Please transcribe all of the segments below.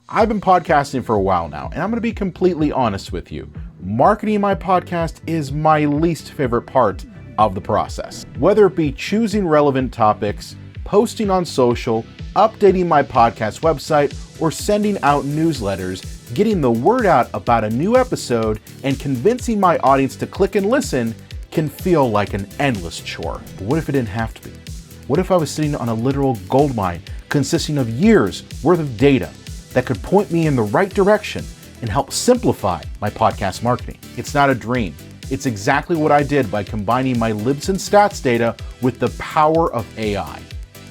I've been podcasting for a while now, and I'm going to be completely honest with you. Marketing my podcast is my least favorite part of the process. Whether it be choosing relevant topics, posting on social, updating my podcast website, or sending out newsletters, getting the word out about a new episode and convincing my audience to click and listen can feel like an endless chore. But what if it didn't have to be? What if I was sitting on a literal gold mine consisting of years worth of data that could point me in the right direction and help simplify my podcast marketing? It's not a dream. It's exactly what I did by combining my Libsyn stats data with the power of AI.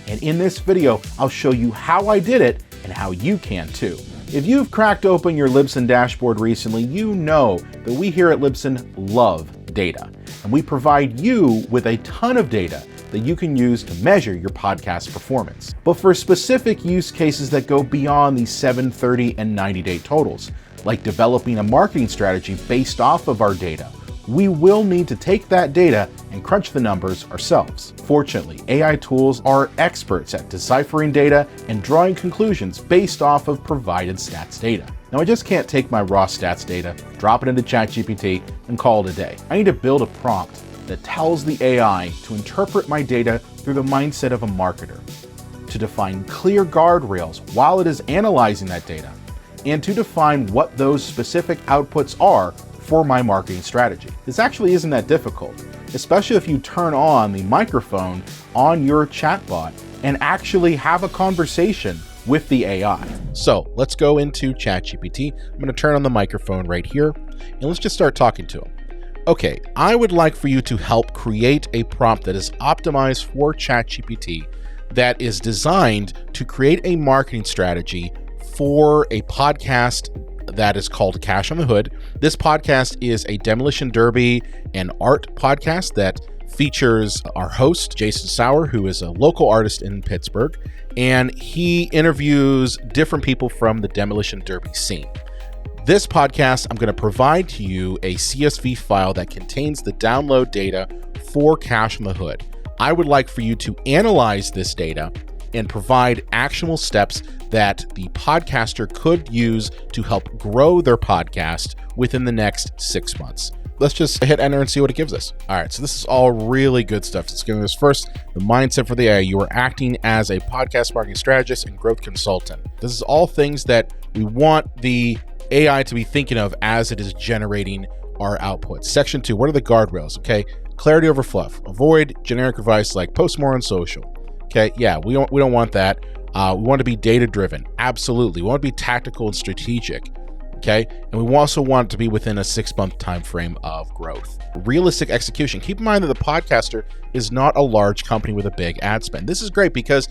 And in this video, I'll show you how I did it and how you can too. If you've cracked open your Libsyn dashboard recently, you know that we here at Libsyn love data. And we provide you with a ton of data that you can use to measure your podcast performance. But for specific use cases that go beyond these 7, 30, and 90-day totals, like developing a marketing strategy based off of our data, we will need to take that data and crunch the numbers ourselves. Fortunately, AI tools are experts at deciphering data and drawing conclusions based off of provided stats data. Now, I just can't take my raw stats data, drop it into ChatGPT, and call it a day. I need to build a prompt that tells the AI to interpret my data through the mindset of a marketer, to define clear guardrails while it is analyzing that data, and to define what those specific outputs are for my marketing strategy. This actually isn't that difficult, especially if you turn on the microphone on your chatbot and actually have a conversation with the AI. So let's go into ChatGPT. I'm going to turn on the microphone right here and let's just start talking to him. Okay, I would like for you to help create a prompt that is optimized for ChatGPT that is designed to create a marketing strategy for a podcast that is called Cash on the Hood. This podcast is a demolition derby and art podcast that features our host, Jason Sauer, who is a local artist in Pittsburgh, and he interviews different people from the demolition derby scene. This podcast, I'm going to provide to you a CSV file that contains the download data for Cash on the Hood. I would like for you to analyze this data and provide actionable steps that the podcaster could use to help grow their podcast within the next 6 months. Let's just hit enter and see what it gives us. All right, so this is all really good stuff. It's giving us first the mindset for the AI. You are acting as a podcast marketing strategist and growth consultant. This is all things that we want the AI to be thinking of as it is generating our outputs. Section 2, what are the guardrails? Okay, clarity over fluff. Avoid generic advice like post more on social. Okay, yeah, we don't want that. We want to be data-driven. Absolutely. We want to be tactical and strategic. Okay, and we also want it to be within a 6-month time frame of growth. Realistic execution. Keep in mind that the podcaster is not a large company with a big ad spend. This is great because,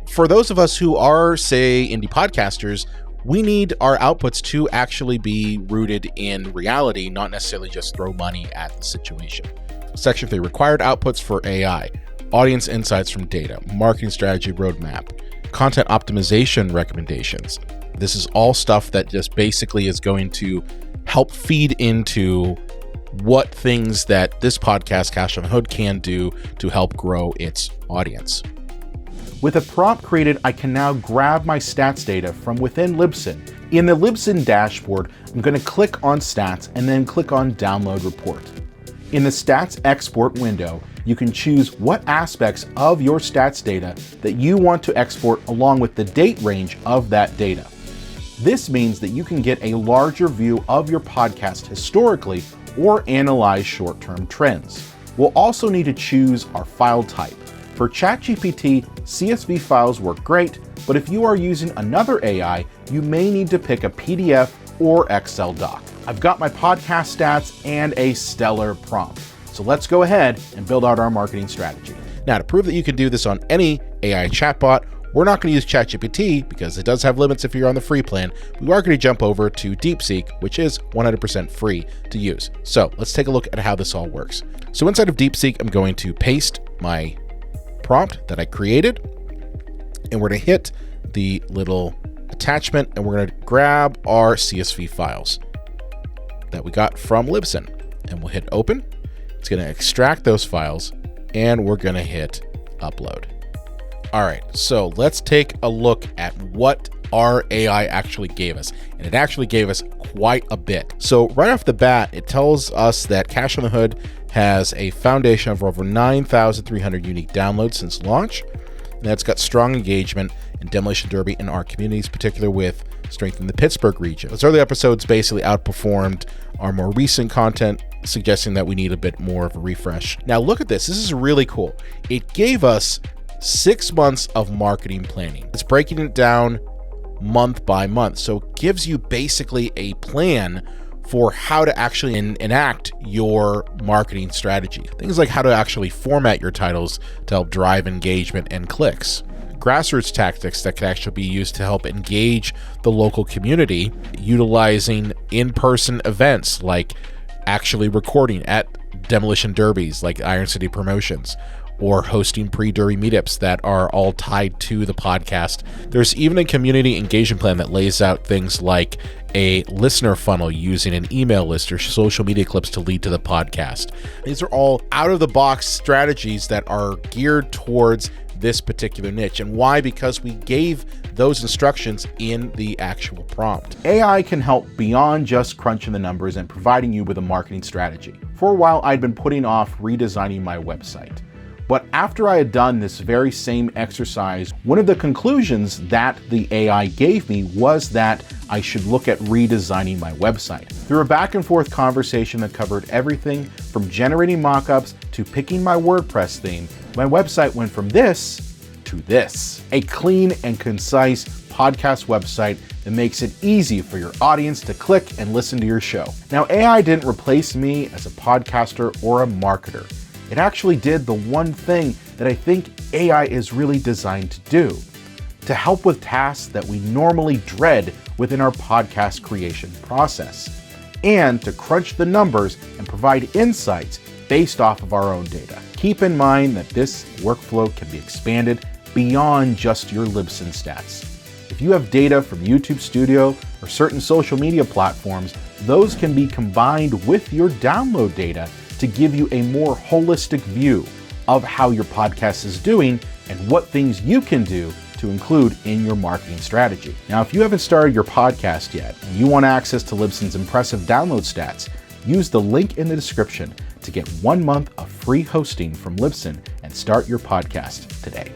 for those of us who are, say, indie podcasters, we need our outputs to actually be rooted in reality, not necessarily just throw money at the situation. Section 3, required outputs for AI. Audience insights from data, marketing strategy roadmap, content optimization recommendations. This is all stuff that just basically is going to help feed into what things that this podcast, Cash on the Hood, can do to help grow its audience. With a prompt created, I can now grab my stats data from within Libsyn. In the Libsyn dashboard, I'm going to click on stats and then click on download report. In the stats export window, you can choose what aspects of your stats data that you want to export along with the date range of that data. This means that you can get a larger view of your podcast historically or analyze short-term trends. We'll also need to choose our file type. For ChatGPT, CSV files work great, but if you are using another AI, you may need to pick a PDF or Excel doc. I've got my podcast stats and a stellar prompt. So let's go ahead and build out our marketing strategy. Now, to prove that you can do this on any AI chatbot, we're not going to use ChatGPT because it does have limits if you're on the free plan. We are going to jump over to DeepSeek, which is 100% free to use. So let's take a look at how this all works. So inside of DeepSeek, I'm going to paste my prompt that I created, and we're going to hit the little attachment, and we're going to grab our CSV files that we got from Libsyn, and we'll hit open. It's going to extract those files, and we're going to hit upload. All right, so let's take a look at what our AI actually gave us. And it actually gave us quite a bit. So right off the bat, it tells us that Cash on the Hood has a foundation of over 9,300 unique downloads since launch. And that's got strong engagement in Demolition Derby in our communities, particularly with strength in the Pittsburgh region. Those early episodes basically outperformed our more recent content, suggesting that we need a bit more of a refresh. Now look at this. This is really cool. It gave us 6 months of marketing planning. It's breaking it down month by month. So it gives you basically a plan for how to actually enact your marketing strategy. Things like how to actually format your titles to help drive engagement and clicks. Grassroots tactics that can actually be used to help engage the local community, utilizing in-person events like actually recording at demolition derbies like Iron City Promotions, or hosting pre-derby meetups that are all tied to the podcast. There's even a community engagement plan that lays out things like a listener funnel using an email list or social media clips to lead to the podcast. These are all out-of-the-box strategies that are geared towards this particular niche. And why? Because we gave those instructions in the actual prompt. AI can help beyond just crunching the numbers and providing you with a marketing strategy. For a while, I'd been putting off redesigning my website. But after I had done this very same exercise, one of the conclusions that the AI gave me was that I should look at redesigning my website. Through a back and forth conversation that covered everything from generating mockups to picking my WordPress theme, my website went from this to this. A clean and concise podcast website that makes it easy for your audience to click and listen to your show. Now, AI didn't replace me as a podcaster or a marketer. It actually did the one thing that I think AI is really designed to do, to help with tasks that we normally dread within our podcast creation process, and to crunch the numbers and provide insights based off of our own data. Keep in mind that this workflow can be expanded beyond just your Libsyn stats. If you have data from YouTube Studio or certain social media platforms, those can be combined with your download data to give you a more holistic view of how your podcast is doing and what things you can do to include in your marketing strategy. Now, if you haven't started your podcast yet and you want access to Libsyn's impressive download stats, use the link in the description to get 1 month of free hosting from Libsyn and start your podcast today.